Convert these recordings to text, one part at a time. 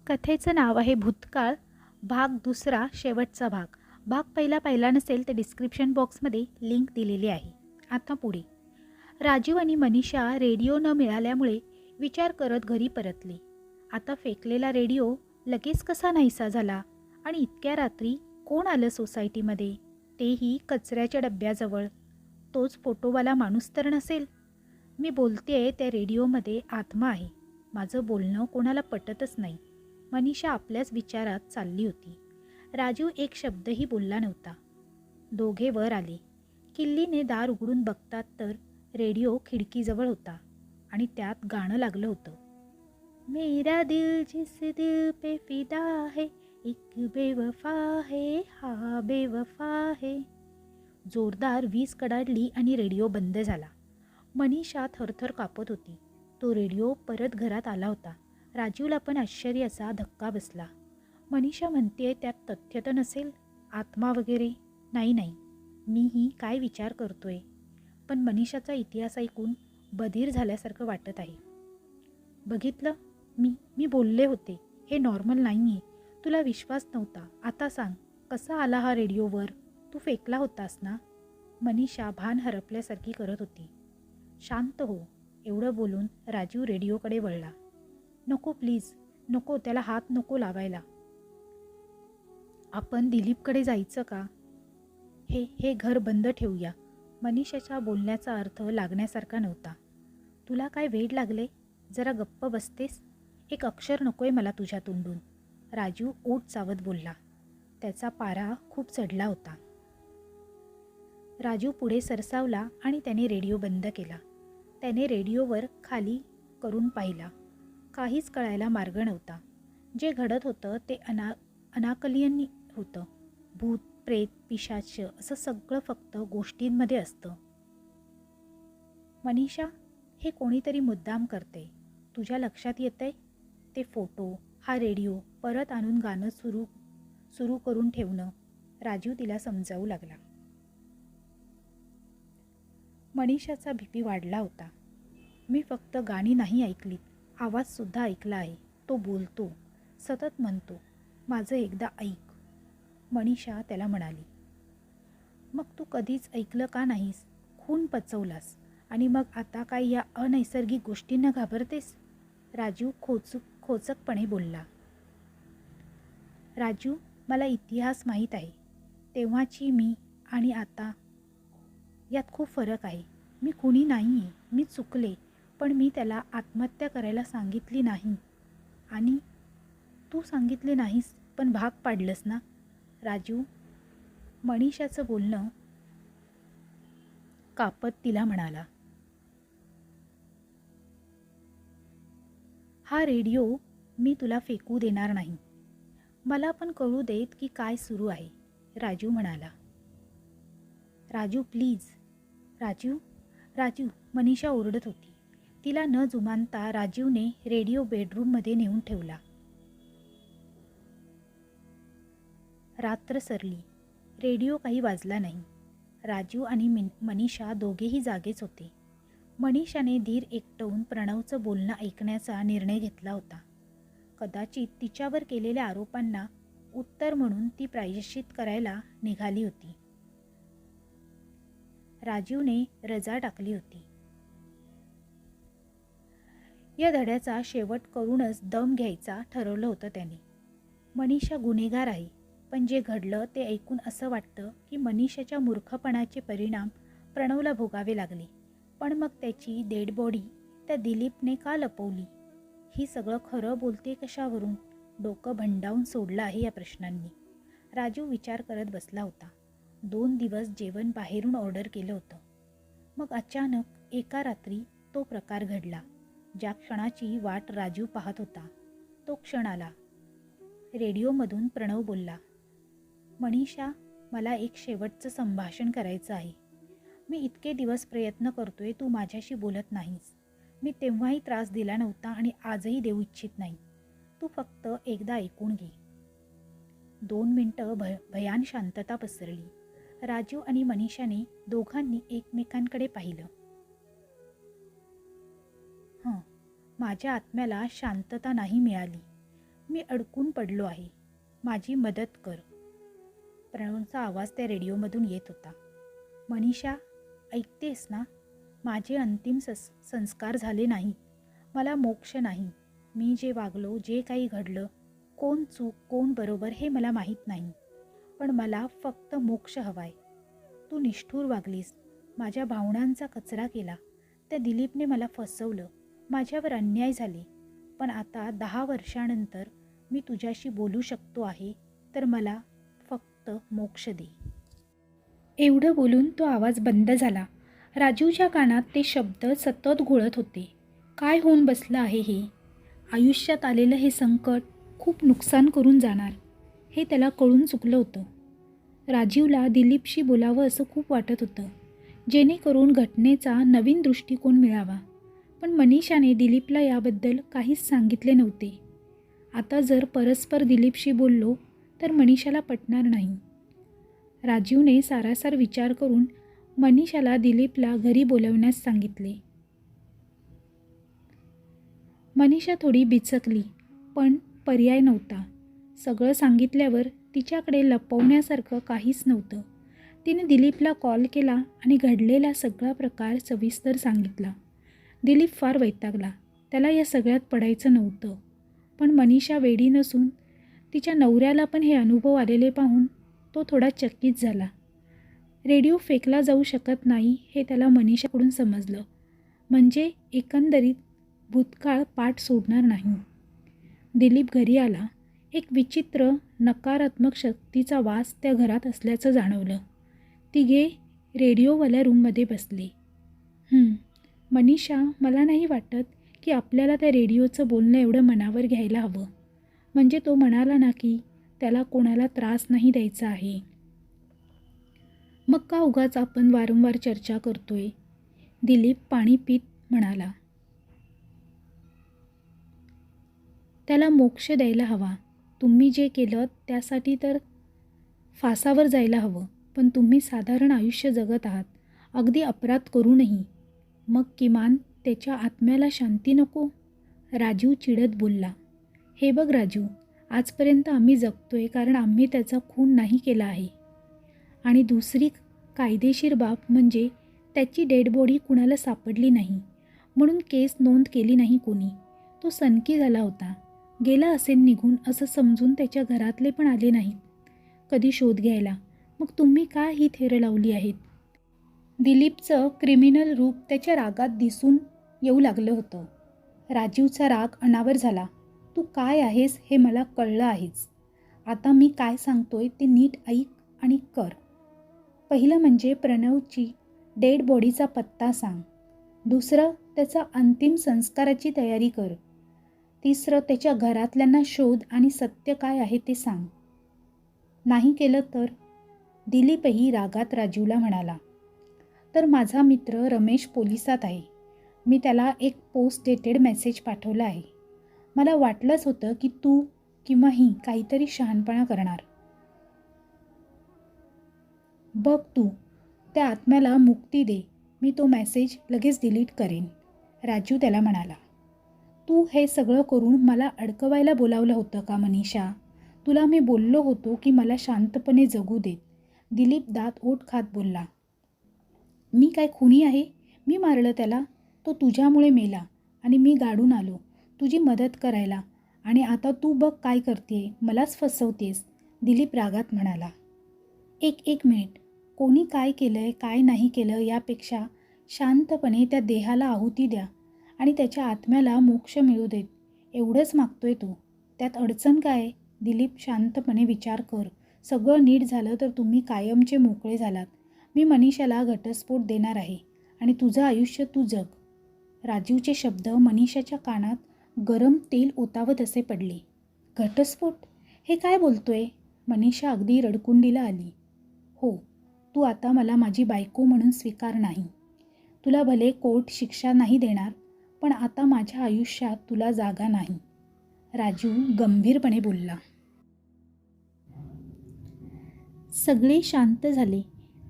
कथेचं नाव आहे भूतकाळ, भाग दुसरा, शेवटचा भाग. भाग पहिला पाहिला नसेल तर डिस्क्रिप्शन बॉक्समध्ये लिंक दिलेली आहे. आता पुढे. राजीव आणि मनीषा रेडिओ न मिळाल्यामुळे विचार करत घरी परतले. आता फेकलेला रेडिओ लगेच कसा नाहीसा झाला आणि इतक्या रात्री कोण आलं सोसायटीमध्ये, तेही कचऱ्याच्या डब्याजवळ. तोच फोटोवाला माणूस तर नसेल. मी बोलतेय त्या रेडिओमध्ये आत्मा आहे. माझं बोलणं कोणाला पटतच नाही. मनीषा आपल्याच विचारात चालली होती. राजीव एक शब्दही बोलला नव्हता. दोघे वर आले. किल्लीने दार उघडून बघतात तर रेडिओ खिडकीजवळ होता आणि त्यात गाणं लागलं होतं. मेरा दिल जिस दिल पे फिदा है, एक बेवफा है, हा बेवफा है. जोरदार वीज कडाडली आणि रेडिओ बंद झाला. मनीषा थरथर कापत होती. तो रेडिओ परत घरात आला होता. राजीवला पण आश्चर्याचा धक्का बसला. मनीषा म्हणतेय त्यात तथ्य तर नसेल, आत्मा वगैरे. नाही, मीही काय विचार करतोय. पण मनीषाचा इतिहास ऐकून बधीर झाल्यासारखं वाटत आहे. बघितलं, मी बोलले होते हे नॉर्मल नाही आहे. तुला विश्वास नव्हता. आता सांग, कसा आला हा रेडिओवर? तू फेकला होतास ना? मनीषा भान हरपल्यासारखी करत होती. शांत हो. एवढं बोलून राजीव रेडिओकडे वळला. नको प्लीज, नको, त्याला हात नको लावायला. आपण दिलीपकडे जायचं का? हे घर बंद ठेवूया. मनीषाच्या बोलण्याचा अर्थ लागण्यासारखा नव्हता. तुला काय वेड लागले? जरा गप्प बसतेस? एक अक्षर नकोय मला तुझ्या तोंडून. राजीव ओठ चावत बोलला. त्याचा पारा खूप चढला होता. राजीव पुढे सरसावला आणि त्याने रेडिओ बंद केला. त्याने रेडिओवर खाली करून पाहिला. काहीच कळायला मार्ग नव्हता. जे घडत होतं ते अनाकलनीय होतं. भूत, प्रेत, पिशाच असं सगळं फक्त गोष्टींमध्ये असतं. मनीषा, हे कोणीतरी मुद्दाम करते. तुझ्या लक्षात येतंय? ते फोटो, हा रेडिओ परत आणून गाणं सुरू करून ठेवणं. राजीव तिला समजावू लागला. मनीषाचा बीपी वाढला होता. मी फक्त गाणी नाही ऐकलीत, आवाजसुद्धा ऐकला आहे. तो बोलतो, सतत म्हणतो, माझं एकदा ऐक. मनीषा त्याला म्हणाली. मग तू कधीच ऐकलं का नाहीस? खून पचवलास आणि मग आता काय या अनैसर्गिक गोष्टींना घाबरतेस? राजीव खोचकपणे बोलला. राजू, मला इतिहास माहीत आहे. तेव्हाची मी आणि आता यात खूप फरक आहे. मी कुणी नाही आहे. मी चुकले, पण मी त्याला आत्महत्या करायला सांगितली नाही. आणि तू सांगितले नाहीस पण भाग पाडलंस ना? राजू, मनीषाचं बोलणं कापत तिला म्हणाला. हा रेडिओ मी तुला फेकू देणार नाही. मला पण कळू देत की काय सुरू आहे. राजू म्हणाला. राजू प्लीज. राजू, मनीषा ओरडत होती. तिला न जुमानता राजीवने रेडिओ बेडरूममध्ये नेऊन ठेवला. रात्र सरली. रेडिओ काही वाजला नाही. राजीव आणि मनीषा दोघेही जागेच होते. मनीषाने धीर एकटवून प्रणवचं बोलणं ऐकण्याचा निर्णय घेतला होता. कदाचित तिच्यावर केलेल्या आरोपांना उत्तर म्हणून ती प्रायश्चित करायला निघाली होती. राजीवने रजा टाकली होती. या धड्याचा शेवट करूनच दम घ्यायचा ठरवलं होतं त्याने. मनीषा गुन्हेगार आहे, पण जे घडलं ते ऐकून असं वाटतं की मनीषाच्या मूर्खपणाचे परिणाम प्रणवला भोगावे लागले. पण मग त्याची डेड बॉडी त्या दिलीपने का लपवली? ही सगळं खरं बोलते कशावरून? डोकं भंडावून सोडलं आहे या प्रश्नांनी. राजू विचार करत बसला होता. 2 दिवस जेवण बाहेरून ऑर्डर केलं होतं. मग अचानक एका रात्री तो प्रकार घडला. ज्या क्षणाची वाट राजू पाहत होता तो क्षण आला. रेडिओमधून प्रणव बोलला. मनीषा, मला एक शेवटचं संभाषण करायचं आहे. मी इतके दिवस प्रयत्न करतोय, तू माझ्याशी बोलत नाहीस. मी तेव्हाही त्रास दिला नव्हता आणि आजही देऊ इच्छित नाही. तू फक्त एकदा ऐकून घे. 2 मिनिटं भयान शांतता पसरली. राजू आणि मनीषाने दोघांनी एकमेकांकडे पाहिलं. माझ्या आत्म्याला शांतता नाही मिळाली. मी अडकून पडलो आहे. माझी मदत कर. प्रणवचा आवाज त्या रेडिओमधून येत होता. मनीषा, ऐकतेस ना? माझे अंतिम संस्कार झाले नाहीत. मला मोक्ष नाही. मी जे वागलो, जे काही घडलं, कोण चूक कोण बरोबर हे मला माहीत नाही. पण मला फक्त मोक्ष हवाय. तू निष्ठुर वागलीस. माझ्या भावनांचा कचरा केला. त्या दिलीपने मला फसवलं. माझ्यावर अन्याय झाले. पण आता 10 वर्षानंतर मी तुझ्याशी बोलू शकतो आहे, तर मला फक्त मोक्ष दे. एवढं बोलून तो आवाज बंद झाला. राजूच्या कानात ते शब्द सतत घोळत होते. काय होऊन बसलं आहे हे? आयुष्यात आलेलं हे संकट खूप नुकसान करून जाणार हे त्याला कळून चुकलं होतं. राजीवला दिलीपशी बोलावं असं खूप वाटत होतं, जेणेकरून घटनेचा नवीन दृष्टिकोन मिळावा. पण मनीषाने दिलीपला याबद्दल काहीच सांगितले नव्हते. आता जर परस्पर दिलीपशी बोललो तर मनीषाला पटणार नाही. राजीवने सारासार विचार करून मनीषाला दिलीपला घरी बोलवण्यास सांगितले. मनीषा थोडी बिचकली, पण पर्याय नव्हता. सगळं सांगितल्यावर तिच्याकडे लपवण्यासारखं काहीच नव्हतं. तिने दिलीपला कॉल केला आणि घडलेला सगळा प्रकार सविस्तर सांगितला. दिलीप फार वैतागला. त्याला या सगळ्यात पडायचं नव्हतं. पण मनीषा वेडी नसून तिच्या नवऱ्याला पण हे अनुभव आलेले पाहून तो थोडा चकित झाला. रेडिओ फेकला जाऊ शकत नाही हे त्याला मनीषाकडून समजलं. म्हणजे एकंदरीत भूतकाळ पाठ सोडणार नाही. दिलीप घरी आला. एक विचित्र नकारात्मक शक्तीचा वास त्या घरात असल्याचं जाणवलं. तिघे रेडिओवाल्या रूममध्ये बसले. मनीषा, मला नाही वाटत की आपल्याला त्या रेडिओचं बोलणं एवढं मनावर घ्यायला हवं. म्हणजे तो म्हणाला ना की त्याला कोणाला त्रास नाही द्यायचा आहे. मग का उगाच आपण वारंवार चर्चा करतोय? दिलीप पाणी पीत म्हणाला. त्याला मोक्ष द्यायला हवा. तुम्ही जे केलं त्यासाठी तर फासावर जायला हवं. पण तुम्ही साधारण आयुष्य जगत आहात, अगदी अपराध करूनही. मग किमान त्याच्या आत्म्याला शांती नको? राजीव चिडत बोलला. हे बघ राजू, आजपर्यंत आम्ही जगतोय कारण आम्ही त्याचा खून नाही केला आहे. आणि दुसरी कायदेशीर बाब म्हणजे त्याची डेड बॉडी कुणाला सापडली नाही, म्हणून केस नोंद केली नाही कोणी. तो सनकी झाला होता. गेला असेल निघून असं समजून त्याच्या घरातले पण आले नाहीत कधी शोध घ्यायला. मग तुम्ही का ही थेरं लावली आहेत? दिलीपचं क्रिमिनल रूप त्याच्या रागात दिसून येऊ लागलं होतं. राजीवचा राग अनावर झाला. तू काय आहेस हे मला कळलं आहेच. आता मी काय सांगतोय ते नीट ऐक आणि कर. पहिलं म्हणजे प्रणवची डेड बॉडीचा पत्ता सांग. दुसरं, त्याचा अंतिम संस्काराची तयारी कर. तिसरं, त्याच्या घरातल्यांना शोध आणि सत्य काय आहे ते सांग. नाही केलं तर? दिलीपही रागात राजीवला म्हणाला. तर माझा मित्र रमेश पोलिसात आहे. मी त्याला एक पोस्ट डेटेड मेसेज पाठवला आहे. मला वाटलंच होतं की तू किंवा ही काहीतरी शहाणपणा करणार. बघ तू, त्या आत्म्याला मुक्ती दे. मी तो मेसेज लगेच डिलीट करेन. राजू त्याला म्हणाला. तू हे सगळं करून मला अडकवायला बोलावलं होतं का मनीषा? तुला मी बोललो होतो की मला शांतपणे जगू देत. दिलीप दात ओठ खात बोलला. मी काय खुनी आहे? मी मारलं त्याला? तो तुझ्यामुळे मेला आणि मी गाडून आलो तुझी मदत करायला. आणि आता तू बघ काय करते, मलाच फसवतेस. दिलीप रागात म्हणाला. एक मिनिट. कोणी काय केलं आहे काय नाही केलं यापेक्षा शांतपणे त्या देहाला आहुती द्या आणि त्याच्या आत्म्याला मोक्ष मिळू देत, एवढंच मागतोय तो. त्यात अडचण काय? दिलीप, शांतपणे विचार कर. सगळं नीट झालं तर तुम्ही कायमचे मोकळे झालात. मी मनीषाला घटस्फोट देणार आहे आणि तुझं आयुष्य तू जग. राजीवचे शब्द मनीषाच्या कानात गरम तेल ओतावत असे पडले. घटस्फोट? हे काय बोलतोय? मनीषा अगदी रडकुंडीला आली. हो, तू आता मला माझी बायको म्हणून स्वीकार नाही. तुला भले कोर्ट शिक्षा नाही देणार, पण आता माझ्या आयुष्यात तुला जागा नाही. राजू गंभीरपणे बोलला. सगळे शांत झाले.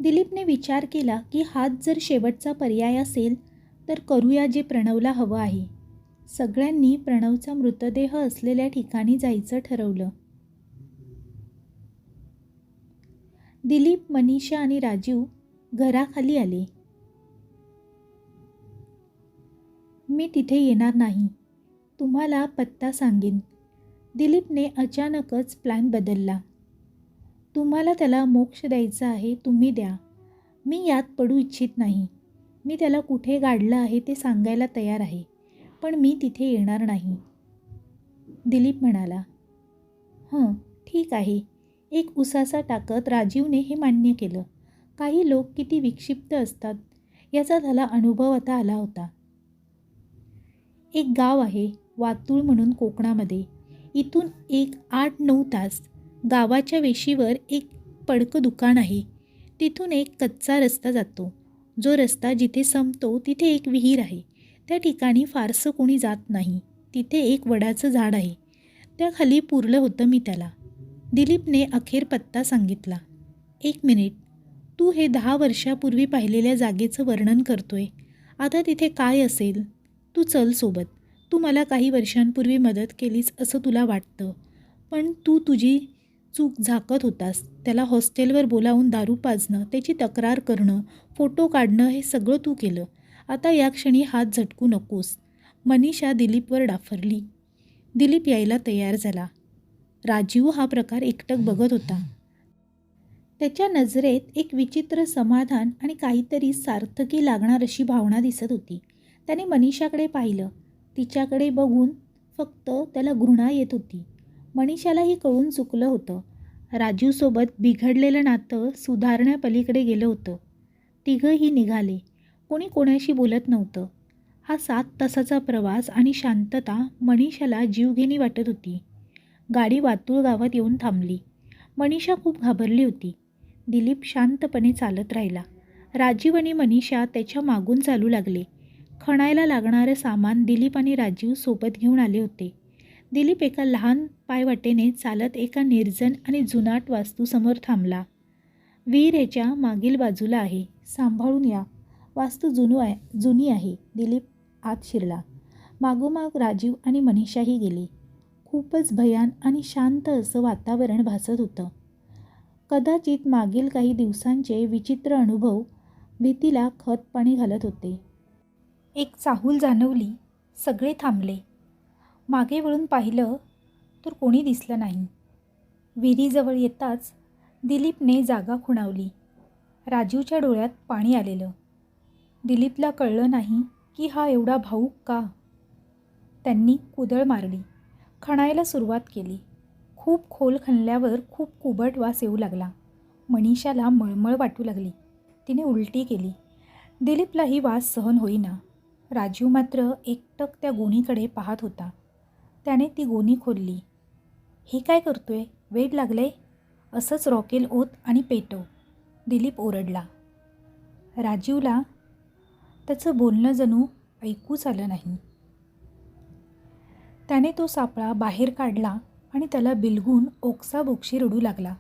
दिलीपने विचार केला की हाच जर शेवटचा पर्याय असेल तर करूया जे प्रणवला हवं आहे. सगळ्यांनी प्रणवचा मृतदेह असलेल्या ठिकाणी जायचं ठरवलं. दिलीप, मनीषा आणि राजीव घराखाली आले. मी तिथे येणार नाही, तुम्हाला पत्ता सांगेन. दिलीपने अचानकच प्लॅन बदलला. तुम्हाला त्याला मोक्ष द्यायचा आहे, तुम्ही द्या. मी यात पडू इच्छित नाही. मी त्याला कुठे गाडलं आहे ते सांगायला तयार आहे, पण मी तिथे येणार नाही. दिलीप म्हणाला. ठीक आहे. एक उसासा टाकत राजीवने हे मान्य केलं. काही लोक किती विक्षिप्त असतात याचा त्याला अनुभव आता आला होता. एक गाव आहे वातूळ म्हणून कोकणामध्ये. इथून एक 8-9 तास. गावाच्या वेशीवर एक पडकं दुकान आहे. तिथून एक कच्चा रस्ता जातो. जो रस्ता जिथे संपतो तिथे एक विहीर आहे. त्या ठिकाणी फारसं कोणी जात नाही. तिथे एक वडाचं झाड आहे. त्याखाली पुरलं होतं मी त्याला. दिलीपने अखेर पत्ता सांगितला. 1 मिनिट, तू हे 10 वर्षापूर्वी पाहिलेल्या जागेचं वर्णन करतोय. आता तिथे काय असेल? तू चल सोबत. तू मला काही वर्षांपूर्वी मदत केलीस असं तुला वाटतं, पण तू तुझी चूक झाकत होतास. त्याला हॉस्टेलवर बोलावून दारू पाजणं, त्याची तक्रार करणं, फोटो काढणं हे सगळं तू केलं. आता या क्षणी हात झटकू नकोस. मनीषा दिलीपवर डाफरली. दिलीप यायला तयार झाला. राजीव हा प्रकार एकटक बघत होता. त्याच्या नजरेत एक विचित्र समाधान आणि काहीतरी सार्थकी लागणार अशी भावना दिसत होती. त्याने मनीषाकडे पाहिलं. तिच्याकडे बघून फक्त त्याला घृणा येत होती. मनीषालाही कळून चुकलं होतं. राजीवसोबत बिघडलेलं नातं सुधारण्यापलीकडे गेलं होतं. तिघंही निघाले. कोणी कोणाशी बोलत नव्हतं. हा 7 तासाचा प्रवास आणि शांतता मनीषाला जीवघेणी वाटत होती. गाडी वातूळ गावात येऊन थांबली. मनीषा खूप घाबरली होती. दिलीप शांतपणे चालत राहिला. राजीव आणि मनीषा त्याच्या मागून चालू लागले. खणायला लागणारं सामान दिलीप आणि राजीव सोबत घेऊन आले होते. दिलीप एका लहान पायवाटेने चालत एका निर्जन आणि जुनाट वास्तूसमोर थांबला. विहीर ह्याच्या मागील बाजूला आहे, सांभाळून या. वास्तू जुनी आहे. दिलीप आत शिरला. मागोमाग राजीव आणि मनीषाही गेले. खूपच भयान आणि शांत असं वातावरण भासत होतं. कदाचित मागील काही दिवसांचे विचित्र अनुभव भीतीला खतपाणी घालत होते. एक चाहूल जाणवली. सगळे थांबले. मागे वळून पाहिलं तर कोणी दिसलं नाही. विहिरीजवळ येताच दिलीपने जागा खुणावली. राजीवच्या डोळ्यात पाणी आलेलं. दिलीपला कळलं नाही की हा एवढा भावूक का. त्यांनी कुदळ मारली. खणायला सुरुवात केली. खूप खोल खणल्यावर खूप कुबट वास येऊ लागला. मनीषाला मळमळ वाटू लागली. तिने उलटी केली. दिलीपलाही वास सहन होईना. राजीव मात्र एकटक त्या गोणीकडे पाहत होता. त्याने ती गोणी खोलली. हे काय करतोय? वेड लागलंय? असंच रॉकेल ओत आणि पेटव. दिलीप ओरडला. राजीवला त्याचं बोलणं जणू ऐकूच आलं नाही. त्याने तो सापळा बाहेर काढला आणि त्याला बिलगून ओक्साबोक्शी रडू लागला.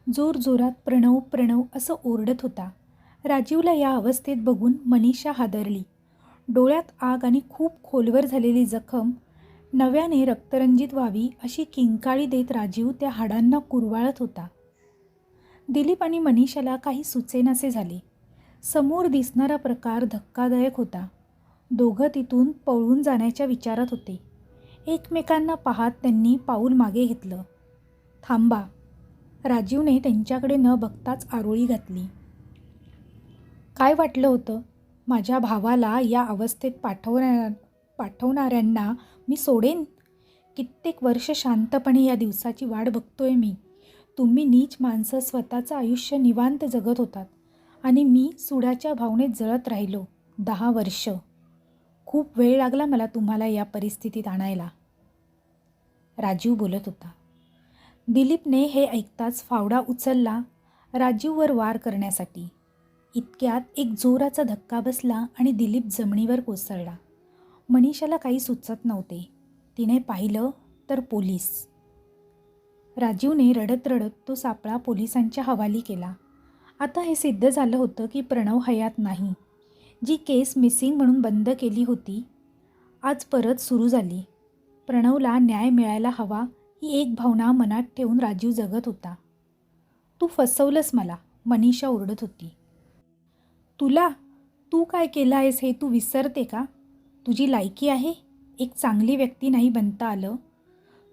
जोरजोरात प्रणव प्रणव असं ओरडत होता. राजीवला या अवस्थेत बघून मनीषा हादरली. डोळ्यात आग आणि खूप खोलवर झालेली जखम नव्याने रक्तरंजित व्हावी अशी किंकाळी देत राजीव त्या हाडांना कुरवाळत होता. दिलीप आणि मनीषाला काही सुचेनासे झाले. समोर दिसणारा प्रकार धक्कादायक होता. दोघं तिथून पळून जाण्याच्या विचारात होते. एकमेकांना पाहत त्यांनी पाऊल मागे घेतलं. थांबा. राजीवने त्यांच्याकडे न बघताच आरोळी घातली. काय वाटलं होतं? माझ्या भावाला या अवस्थेत पाठवणाऱ्यांना मी सोडेन? कित्येक वर्ष शांतपणे या दिवसाची वाट बघतोय मी. तुम्ही नीच माणसं स्वतःचं आयुष्य निवांत जगत होतात आणि मी सुडाच्या भावनेत जळत राहिलो 10 वर्ष. खूप वेळ लागला मला तुम्हाला या परिस्थितीत आणायला. राजीव बोलत होता. दिलीपने हे ऐकताच फावडा उचलला राजीववर वार करण्यासाठी. इतक्यात एक जोराचा धक्का बसला आणि दिलीप जमिनीवर कोसळला. मनीषाला काही सुचत नव्हते. तिने पाहिलं तर पोलीस. राजीवने रडत रडत तो सापळा पोलिसांच्या हवाली केला. आता हे सिद्ध झालं होतं की प्रणव हयात नाही. जी केस मिसिंग म्हणून बंद केली होती आज परत सुरू झाली. प्रणवला न्याय मिळायला हवा ही एक भावना मनात ठेवून राजीव जगत होता. तू फसवलंस मला, मनीषा ओरडत होती. तुला? तू काय केलं आहेस हे तू विसरते का? तुझी लायकी आहे, एक चांगली व्यक्ती नाही बनता आलं.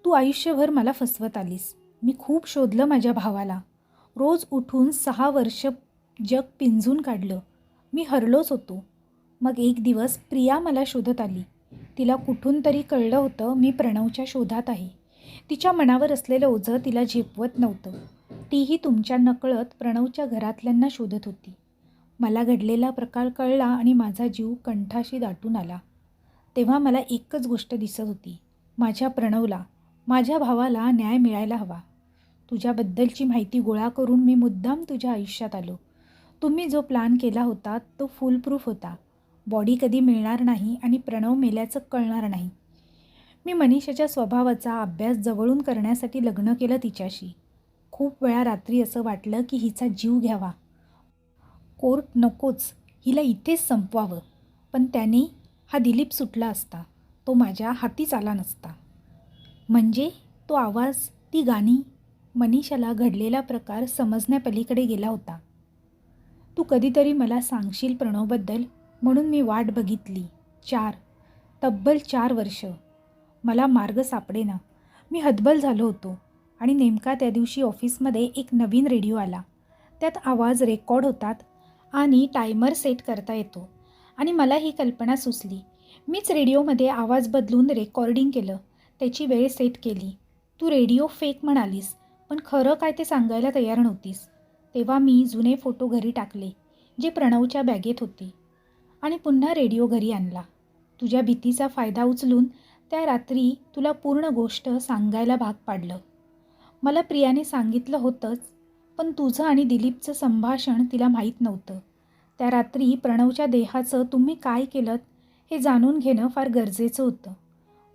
तू आयुष्यभर मला फसवत आलीस. मी खूप शोधलं माझ्या भावाला. रोज उठून 6 वर्ष जग पिंजून काढलं. मी हरलोच होतो. मग एक दिवस प्रिया मला शोधत आली. तिला कुठून तरी कळलं होतं मी प्रणवच्या शोधात आहे. तिच्या मनावर असलेलं ओझं तिला झेपवत नव्हतं. तीही तुमच्या नकळत प्रणवच्या घरातल्यांना शोधत होती. मला घडलेला प्रकार कळला आणि माझा जीव कंठाशी दाटून आला. तेव्हा मला एकच गोष्ट दिसत होती. माझ्या प्रणवला, माझ्या भावाला न्याय मिळायला हवा. तुझ्याबद्दलची माहिती गोळा करून मी मुद्दाम तुझ्या आयुष्यात आलो. तुम्ही जो प्लॅन केला होता तो फुलप्रूफ होता. बॉडी कधी मिळणार नाही आणि प्रणव मेल्याचं कळणार नाही. मी मनीषाच्या स्वभावाचा अभ्यास जवळून करण्यासाठी लग्न केलं तिच्याशी. खूप वेळा रात्री असं वाटलं की हिचा जीव घ्यावा. कोर्ट नकोच, हिला इथेच संपवावं. पण त्याने हा दिलीप सुटला असता. तो माझ्या हातीच आला नसता. म्हणजे तो आवाज, ती गाणी, मनीषाला घडलेला प्रकार समजण्यापलीकडे गेला होता. तू कधीतरी मला सांगशील प्रणवबद्दल म्हणून मी वाट बघितली. तब्बल 4 वर्ष. मला मार्ग सापडेना. मी हतबल झालो होतो. आणि नेमका त्या दिवशी ऑफिसमध्ये एक नवीन रेडिओ आला. त्यात आवाज रेकॉर्ड होतात आणि टायमर सेट करता येतो. आणि मला ही कल्पना सुचली. मीच रेडिओमध्ये आवाज बदलून रेकॉर्डिंग केलं. त्याची वेळ सेट केली. तू रेडिओ फेक म्हणालीस, पण खरं काय ते सांगायला तयार नव्हतीस. तेव्हा मी जुने फोटो घरी टाकले, जे प्रणवच्या बॅगेत होते. आणि पुन्हा रेडिओ घरी आणला. तुझ्या भीतीचा फायदा उचलून त्या रात्री तुला पूर्ण गोष्ट सांगायला भाग पाडलं. मला प्रियाने सांगितलं होतंच, पण तुझं आणि दिलीपचं संभाषण तिला माहीत नव्हतं. त्या रात्री प्रणवच्या देहाचं तुम्ही काय केलं हे जाणून घेणं फार गरजेचं होतं.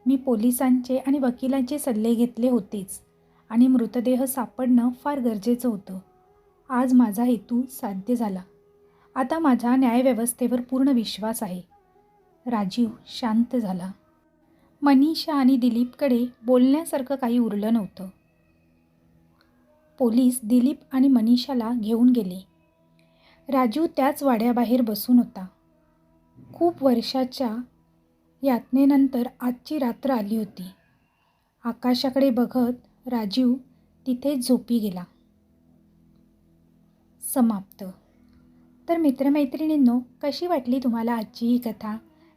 मी पोलिसांचे आणि वकिलांचे सल्ले घेतले होतेच आणि मृतदेह सापडणं फार गरजेचं होतं. आज माझा हेतू साध्य झाला. आता माझा न्यायव्यवस्थेवर पूर्ण विश्वास आहे. राजीव शांत झाला. मनीषा आणि दिलीपकडे बोलण्यासारखं काही उरलं नव्हतं. पोलीस दिलीप आणि मनीषाला घेऊन गेले. राजीव त्याच वाड्याबाहेर बसून होता. खूप वर्षाच्या यातनेनंतर आजची रात्र आली होती. आकाशाकडे बघत राजीव तिथेच झोपी गेला. समाप्त. तर मित्रमैत्रिणींनो, कशी वाटली तुम्हाला आजची ही कथा?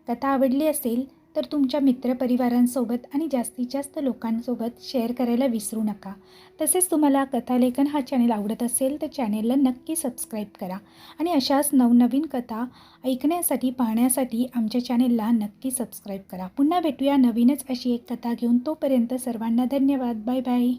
कथा आवडली असेल तर तुमच्या मित्रपरिवारांसोबत आणि जास्तीत जास्त लोकांसोबत शेअर करायला विसरू नका. तसेच तुम्हाला कथालेखन हा चॅनल आवडत असेल तर चॅनेलला नक्की सबस्क्राईब करा. आणि अशाच नवनवीन कथा ऐकण्यासाठी, पाहण्यासाठी आमच्या चॅनेलला नक्की सबस्क्राईब करा. पुन्हा भेटूया नवीनच अशी एक कथा घेऊन. तोपर्यंत सर्वांना धन्यवाद. Bye bye.